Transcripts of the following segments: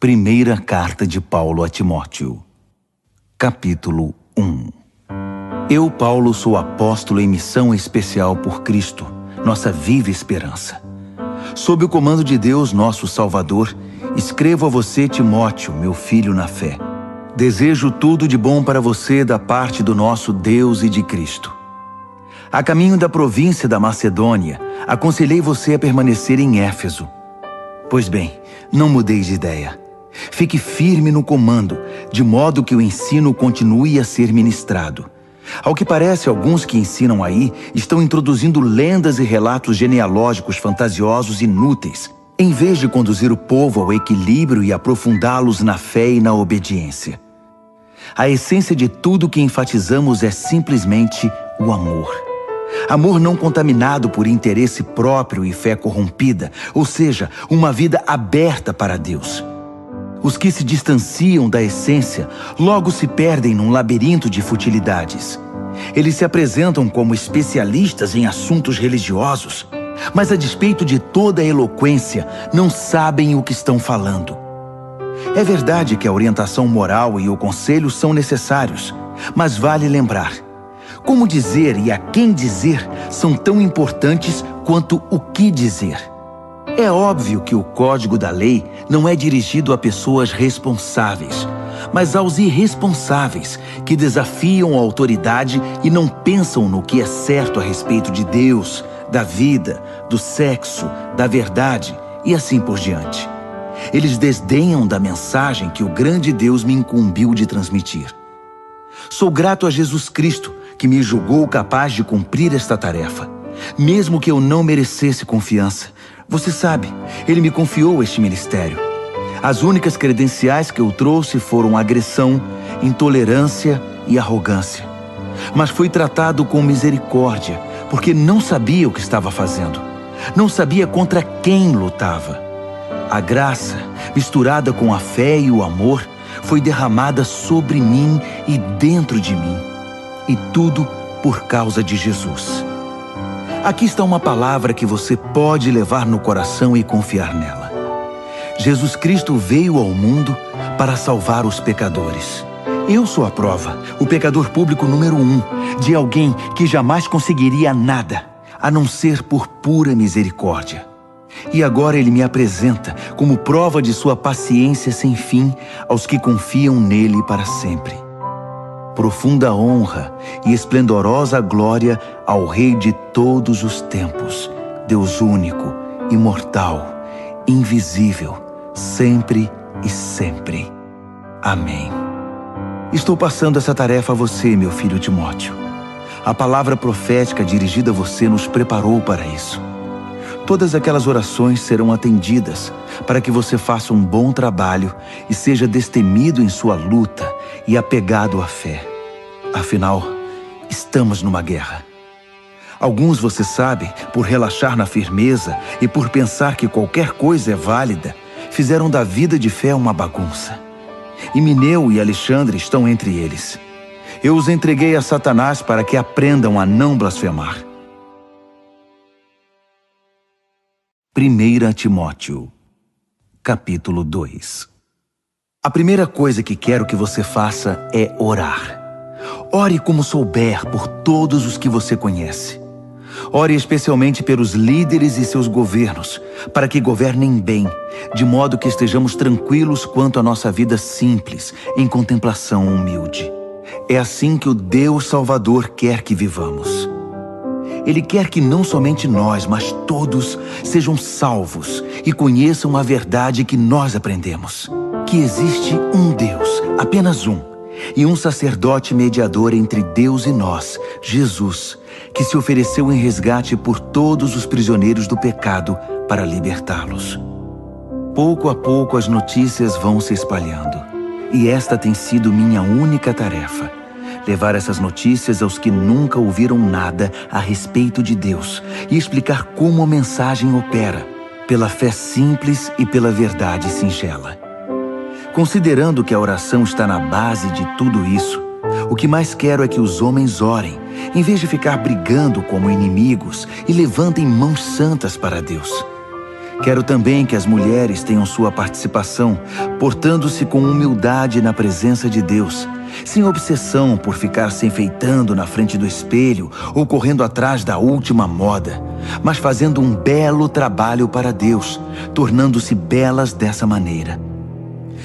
Primeira carta de Paulo a Timóteo. Capítulo 1. Eu, Paulo, sou apóstolo em missão especial por Cristo, nossa viva esperança. Sob o comando de Deus, nosso Salvador, escrevo a você, Timóteo, meu filho na fé. Desejo tudo de bom para você da parte do nosso Deus e de Cristo. A caminho da província da Macedônia, aconselhei você a permanecer em Éfeso. Pois bem, não mudei de ideia. Fique firme no comando, de modo que o ensino continue a ser ministrado. Ao que parece, alguns que ensinam aí estão introduzindo lendas e relatos genealógicos fantasiosos inúteis, em vez de conduzir o povo ao equilíbrio e aprofundá-los na fé e na obediência. A essência de tudo que enfatizamos é simplesmente o amor. Amor não contaminado por interesse próprio e fé corrompida, ou seja, uma vida aberta para Deus. Os que se distanciam da essência logo se perdem num labirinto de futilidades. Eles se apresentam como especialistas em assuntos religiosos, mas a despeito de toda a eloquência, não sabem o que estão falando. É verdade que a orientação moral e o conselho são necessários, mas vale lembrar: como dizer e a quem dizer são tão importantes quanto o que dizer. É óbvio que o código da lei não é dirigido a pessoas responsáveis, mas aos irresponsáveis que desafiam a autoridade e não pensam no que é certo a respeito de Deus, da vida, do sexo, da verdade e assim por diante. Eles desdenham da mensagem que o grande Deus me incumbiu de transmitir. Sou grato a Jesus Cristo, que me julgou capaz de cumprir esta tarefa, mesmo que eu não merecesse confiança. Você sabe, ele me confiou este ministério. As únicas credenciais que eu trouxe foram agressão, intolerância e arrogância. Mas fui tratado com misericórdia, porque não sabia o que estava fazendo. Não sabia contra quem lutava. A graça, misturada com a fé e o amor, foi derramada sobre mim e dentro de mim. E tudo por causa de Jesus. Aqui está uma palavra que você pode levar no coração e confiar nela. Jesus Cristo veio ao mundo para salvar os pecadores. Eu sou a prova, o pecador público número 1, de alguém que jamais conseguiria nada, a não ser por pura misericórdia. E agora ele me apresenta como prova de sua paciência sem fim aos que confiam nele para sempre. Profunda honra e esplendorosa glória ao Rei de todos os tempos, Deus único, imortal, invisível, sempre e sempre. Amém. Estou passando essa tarefa a você, meu filho Timóteo. A palavra profética dirigida a você nos preparou para isso. Todas aquelas orações serão atendidas para que você faça um bom trabalho e seja destemido em sua luta e apegado à fé. Afinal, estamos numa guerra. Alguns, você sabe, por relaxar na firmeza e por pensar que qualquer coisa é válida, fizeram da vida de fé uma bagunça. Himeneu e Alexandre estão entre eles. Eu os entreguei a Satanás para que aprendam a não blasfemar. 1 Timóteo, capítulo 2. A primeira coisa que quero que você faça é orar. Ore como souber por todos os que você conhece. Ore especialmente pelos líderes e seus governos, para que governem bem, de modo que estejamos tranquilos quanto à nossa vida simples, em contemplação humilde. É assim que o Deus Salvador quer que vivamos. Ele quer que não somente nós, mas todos sejam salvos e conheçam a verdade que nós aprendemos: que existe um Deus, apenas um, e um sacerdote mediador entre Deus e nós, Jesus, que se ofereceu em resgate por todos os prisioneiros do pecado para libertá-los. Pouco a pouco as notícias vão se espalhando, e esta tem sido minha única tarefa: levar essas notícias aos que nunca ouviram nada a respeito de Deus e explicar como a mensagem opera, pela fé simples e pela verdade singela. Considerando que a oração está na base de tudo isso, o que mais quero é que os homens orem, em vez de ficar brigando como inimigos, e levantem mãos santas para Deus. Quero também que as mulheres tenham sua participação, portando-se com humildade na presença de Deus, sem obsessão por ficar se enfeitando na frente do espelho ou correndo atrás da última moda, mas fazendo um belo trabalho para Deus, tornando-se belas dessa maneira.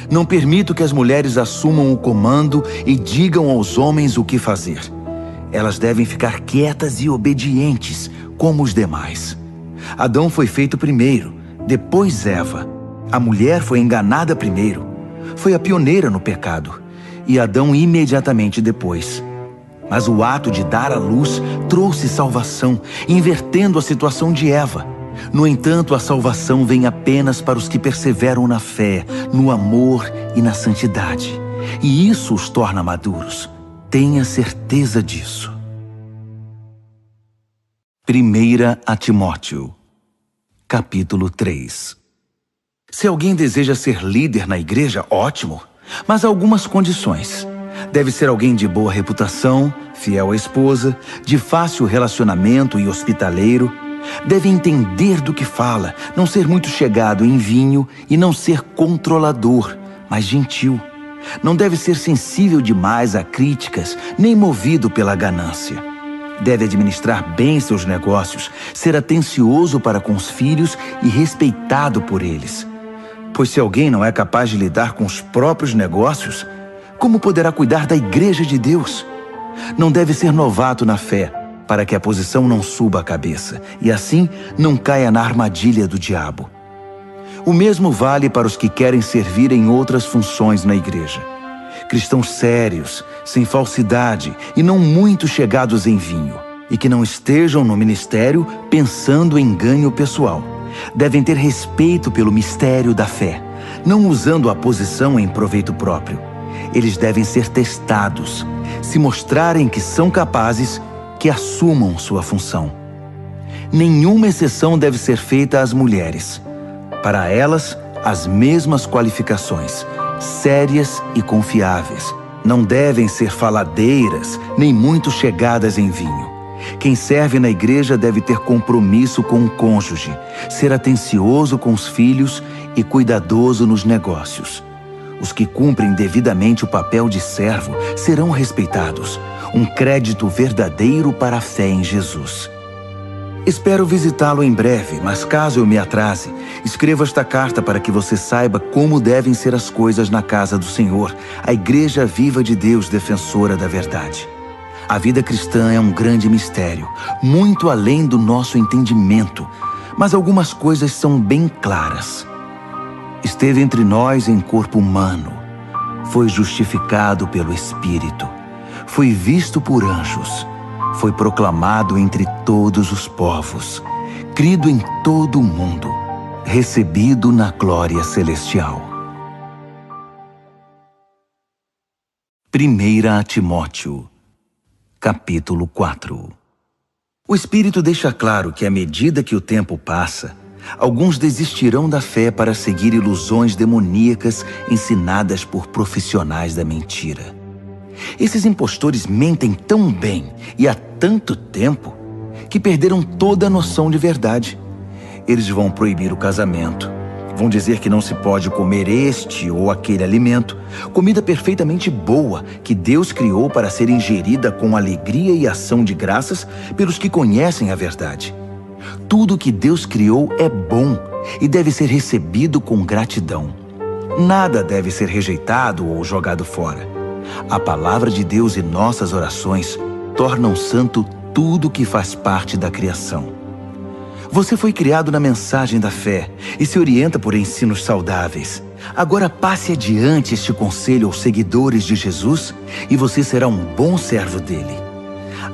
Não permito que as mulheres assumam o comando e digam aos homens o que fazer. Elas devem ficar quietas e obedientes, como os demais. Adão foi feito primeiro, depois Eva. A mulher foi enganada primeiro. Foi a pioneira no pecado. E Adão imediatamente depois. Mas o ato de dar à luz trouxe salvação, invertendo a situação de Eva. No entanto, a salvação vem apenas para os que perseveram na fé, no amor e na santidade. E isso os torna maduros. Tenha certeza disso. 1 Timóteo, capítulo 3. Se alguém deseja ser líder na igreja, ótimo, mas há algumas condições. Deve ser alguém de boa reputação, fiel à esposa, de fácil relacionamento e hospitaleiro. Deve entender do que fala, não ser muito chegado em vinho e não ser controlador, mas gentil. Não deve ser sensível demais a críticas, nem movido pela ganância. Deve administrar bem seus negócios, ser atencioso para com os filhos e respeitado por eles. Pois se alguém não é capaz de lidar com os próprios negócios, como poderá cuidar da igreja de Deus? Não deve ser novato na fé, para que a posição não suba a cabeça, e assim não caia na armadilha do diabo. O mesmo vale para os que querem servir em outras funções na igreja. Cristãos sérios, sem falsidade e não muito chegados em vinho, e que não estejam no ministério pensando em ganho pessoal. Devem ter respeito pelo mistério da fé, não usando a posição em proveito próprio. Eles devem ser testados. Se mostrarem que são capazes, que assumam sua função. Nenhuma exceção deve ser feita às mulheres. Para elas, as mesmas qualificações, sérias e confiáveis. Não devem ser faladeiras, nem muito chegadas em vinho. Quem serve na igreja deve ter compromisso com o cônjuge, ser atencioso com os filhos e cuidadoso nos negócios. Os que cumprem devidamente o papel de servo serão respeitados, um crédito verdadeiro para a fé em Jesus. Espero visitá-lo em breve, mas caso eu me atrase, escrevo esta carta para que você saiba como devem ser as coisas na casa do Senhor, a Igreja Viva de Deus, defensora da verdade. A vida cristã é um grande mistério, muito além do nosso entendimento, mas algumas coisas são bem claras. Esteve entre nós em corpo humano, foi justificado pelo Espírito, foi visto por anjos, foi proclamado entre todos os povos, crido em todo o mundo, recebido na glória celestial. 1 Timóteo, capítulo 4. O Espírito deixa claro que à medida que o tempo passa, alguns desistirão da fé para seguir ilusões demoníacas ensinadas por profissionais da mentira. Esses impostores mentem tão bem e há tanto tempo que perderam toda a noção de verdade. Eles vão proibir o casamento, vão dizer que não se pode comer este ou aquele alimento, comida perfeitamente boa que Deus criou para ser ingerida com alegria e ação de graças pelos que conhecem a verdade. Tudo que Deus criou é bom e deve ser recebido com gratidão. Nada deve ser rejeitado ou jogado fora. A palavra de Deus e nossas orações tornam santo tudo que faz parte da criação. Você foi criado na mensagem da fé e se orienta por ensinos saudáveis. Agora passe adiante este conselho aos seguidores de Jesus e você será um bom servo dele.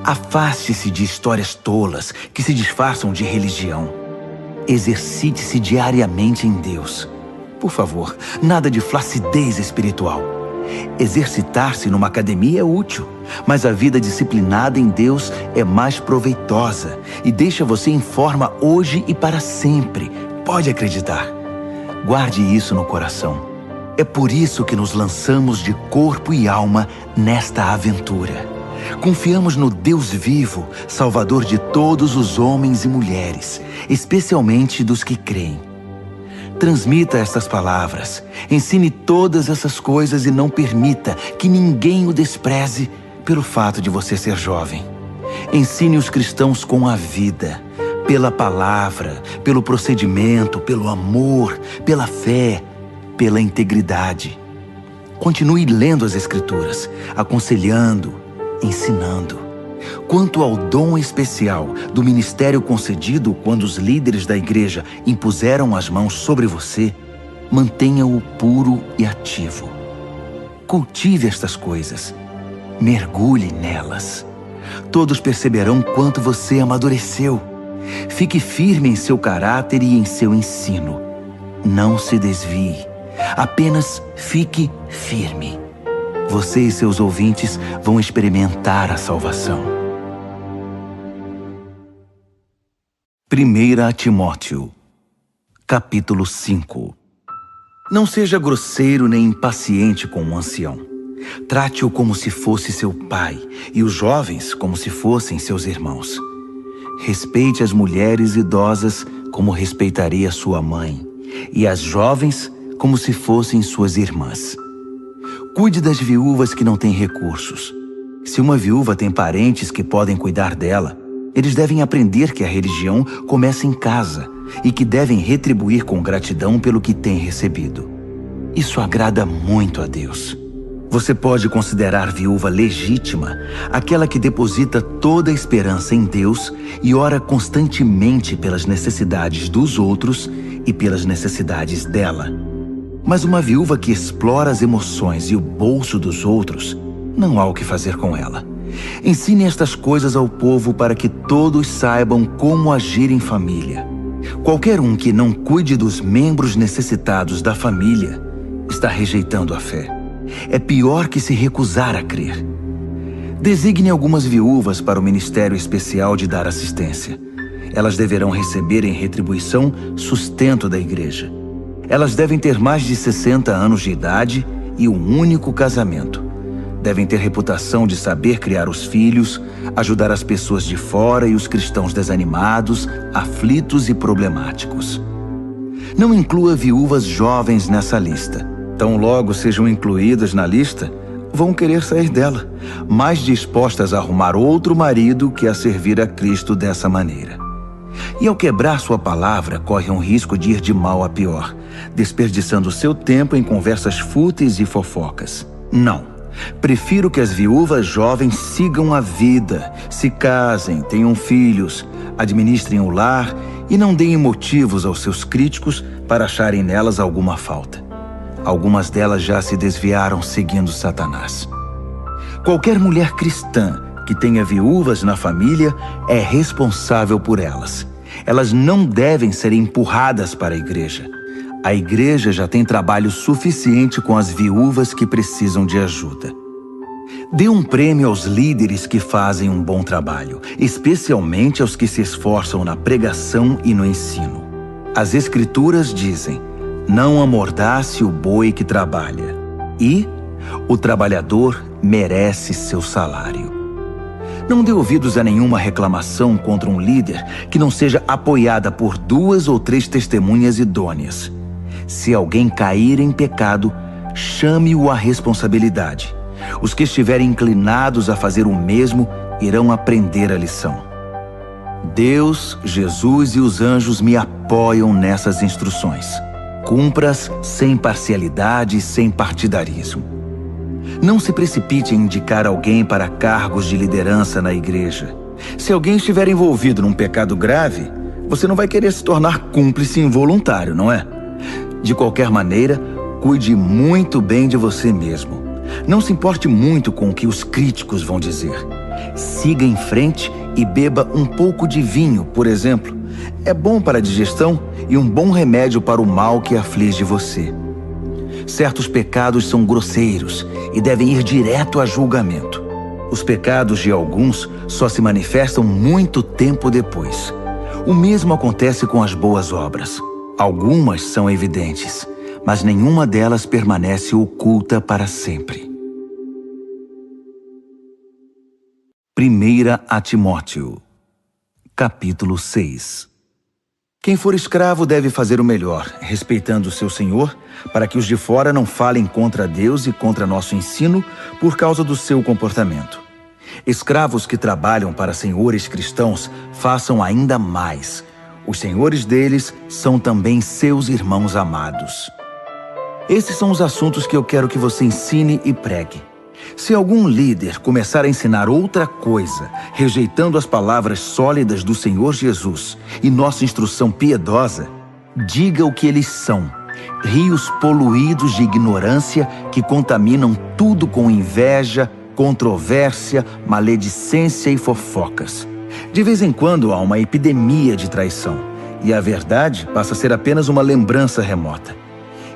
Afaste-se de histórias tolas que se disfarçam de religião. Exercite-se diariamente em Deus. Por favor, nada de flacidez espiritual. Exercitar-se numa academia é útil, mas a vida disciplinada em Deus é mais proveitosa e deixa você em forma hoje e para sempre. Pode acreditar. Guarde isso no coração. É por isso que nos lançamos de corpo e alma nesta aventura. Confiamos no Deus vivo, Salvador de todos os homens e mulheres, especialmente dos que creem. Transmita estas palavras, ensine todas essas coisas e não permita que ninguém o despreze pelo fato de você ser jovem. Ensine os cristãos com a vida, pela palavra, pelo procedimento, pelo amor, pela fé, pela integridade. Continue lendo as Escrituras, aconselhando, ensinando. Quanto ao dom especial do ministério concedido quando os líderes da igreja impuseram as mãos sobre você, mantenha-o puro e ativo. Cultive estas coisas. Mergulhe nelas. Todos perceberão quanto você amadureceu. Fique firme em seu caráter e em seu ensino. Não se desvie. Apenas fique firme. Você e seus ouvintes vão experimentar a salvação. 1 Timóteo, capítulo 5. Não seja grosseiro nem impaciente com o ancião. Trate-o como se fosse seu pai e os jovens como se fossem seus irmãos. Respeite as mulheres idosas como respeitaria sua mãe e as jovens como se fossem suas irmãs. Cuide das viúvas que não têm recursos. Se uma viúva tem parentes que podem cuidar dela, eles devem aprender que a religião começa em casa e que devem retribuir com gratidão pelo que têm recebido. Isso agrada muito a Deus. Você pode considerar viúva legítima aquela que deposita toda a esperança em Deus e ora constantemente pelas necessidades dos outros e pelas necessidades dela. Mas uma viúva que explora as emoções e o bolso dos outros, não há o que fazer com ela. Ensine estas coisas ao povo para que todos saibam como agir em família. Qualquer um que não cuide dos membros necessitados da família está rejeitando a fé. É pior que se recusar a crer. Designe algumas viúvas para o ministério especial de dar assistência. Elas deverão receber em retribuição sustento da igreja. Elas devem ter mais de 60 anos de idade e um único casamento. Devem ter reputação de saber criar os filhos, ajudar as pessoas de fora e os cristãos desanimados, aflitos e problemáticos. Não inclua viúvas jovens nessa lista. Tão logo sejam incluídas na lista, vão querer sair dela, mais dispostas a arrumar outro marido que a servir a Cristo dessa maneira. E ao quebrar sua palavra, corre um risco de ir de mal a pior, desperdiçando seu tempo em conversas fúteis e fofocas. Não. Prefiro que as viúvas jovens sigam a vida, se casem, tenham filhos, administrem o lar e não deem motivos aos seus críticos para acharem nelas alguma falta. Algumas delas já se desviaram seguindo Satanás. Qualquer mulher cristã que tenha viúvas na família é responsável por elas. Elas não devem ser empurradas para a igreja. A igreja já tem trabalho suficiente com as viúvas que precisam de ajuda. Dê um prêmio aos líderes que fazem um bom trabalho, especialmente aos que se esforçam na pregação e no ensino. As Escrituras dizem: não amordace o boi que trabalha, e o trabalhador merece seu salário. Não dê ouvidos a nenhuma reclamação contra um líder que não seja apoiada por 2 ou 3 testemunhas idôneas. Se alguém cair em pecado, chame-o à responsabilidade. Os que estiverem inclinados a fazer o mesmo irão aprender a lição. Deus, Jesus e os anjos me apoiam nessas instruções. Cumpra-as sem parcialidade e sem partidarismo. Não se precipite em indicar alguém para cargos de liderança na igreja. Se alguém estiver envolvido num pecado grave, você não vai querer se tornar cúmplice involuntário, não é? De qualquer maneira, cuide muito bem de você mesmo. Não se importe muito com o que os críticos vão dizer. Siga em frente e beba um pouco de vinho, por exemplo. É bom para a digestão e um bom remédio para o mal que aflige você. Certos pecados são grosseiros e devem ir direto a julgamento. Os pecados de alguns só se manifestam muito tempo depois. O mesmo acontece com as boas obras. Algumas são evidentes, mas nenhuma delas permanece oculta para sempre. 1 Timóteo, capítulo 6. Quem for escravo deve fazer o melhor, respeitando o seu senhor, para que os de fora não falem contra Deus e contra nosso ensino por causa do seu comportamento. Escravos que trabalham para senhores cristãos façam ainda mais. Os senhores deles são também seus irmãos amados. Esses são os assuntos que eu quero que você ensine e pregue. Se algum líder começar a ensinar outra coisa, rejeitando as palavras sólidas do Senhor Jesus e nossa instrução piedosa, diga o que eles são: rios poluídos de ignorância que contaminam tudo com inveja, controvérsia, maledicência e fofocas. De vez em quando há uma epidemia de traição, e a verdade passa a ser apenas uma lembrança remota.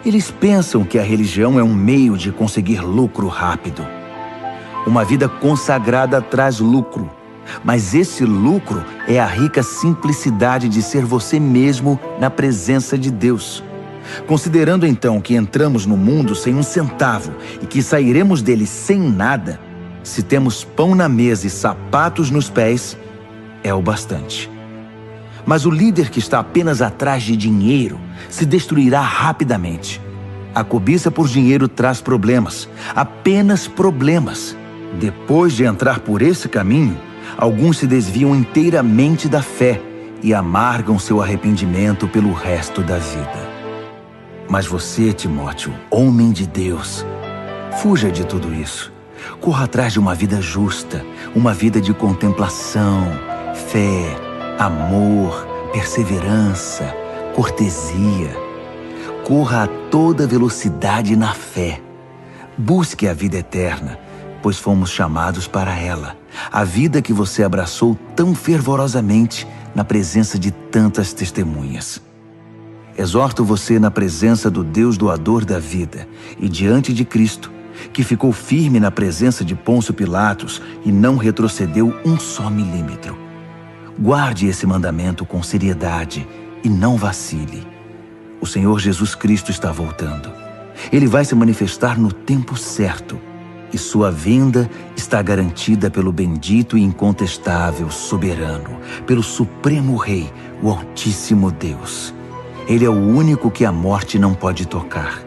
Eles pensam que a religião é um meio de conseguir lucro rápido. Uma vida consagrada traz lucro, mas esse lucro é a rica simplicidade de ser você mesmo na presença de Deus. Considerando então que entramos no mundo sem um centavo e que sairemos dele sem nada, se temos pão na mesa e sapatos nos pés, é o bastante. Mas o líder que está apenas atrás de dinheiro se destruirá rapidamente. A cobiça por dinheiro traz problemas, apenas problemas. Depois de entrar por esse caminho, alguns se desviam inteiramente da fé e amargam seu arrependimento pelo resto da vida. Mas você, Timóteo, homem de Deus, fuja de tudo isso. Corra atrás de uma vida justa, uma vida de contemplação, fé, amor, perseverança, cortesia. Corra a toda velocidade na fé. Busque a vida eterna, pois fomos chamados para ela. A vida que você abraçou tão fervorosamente na presença de tantas testemunhas. Exorto você na presença do Deus doador da vida e diante de Cristo, que ficou firme na presença de Pôncio Pilatos e não retrocedeu um só milímetro. Guarde esse mandamento com seriedade e não vacile. O Senhor Jesus Cristo está voltando. Ele vai se manifestar no tempo certo. E sua vinda está garantida pelo bendito e incontestável soberano, pelo Supremo Rei, o Altíssimo Deus. Ele é o único que a morte não pode tocar.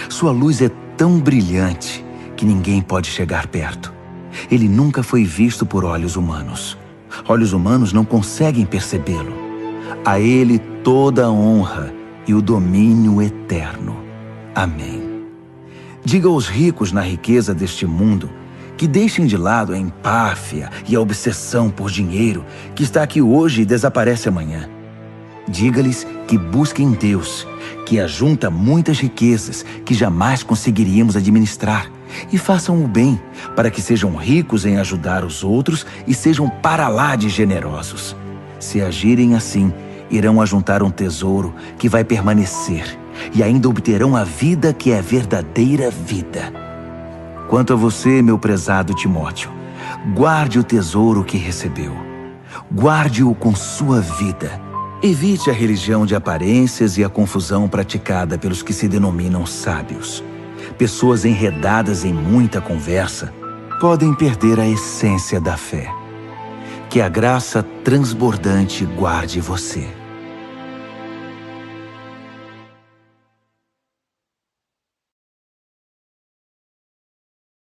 Sua luz é tão brilhante que ninguém pode chegar perto. Ele nunca foi visto por olhos humanos. Olhos humanos não conseguem percebê-lo. A ele toda a honra e o domínio eterno. Amém. Diga aos ricos na riqueza deste mundo que deixem de lado a empáfia e a obsessão por dinheiro que está aqui hoje e desaparece amanhã. Diga-lhes que busquem Deus, que ajunta muitas riquezas que jamais conseguiríamos administrar, e façam o bem para que sejam ricos em ajudar os outros e sejam para lá de generosos. Se agirem assim, irão ajuntar um tesouro que vai permanecer e ainda obterão a vida que é a verdadeira vida. Quanto a você, meu prezado Timóteo, guarde o tesouro que recebeu. Guarde-o com sua vida. Evite a religião de aparências e a confusão praticada pelos que se denominam sábios. Pessoas enredadas em muita conversa podem perder a essência da fé. Que a graça transbordante guarde você.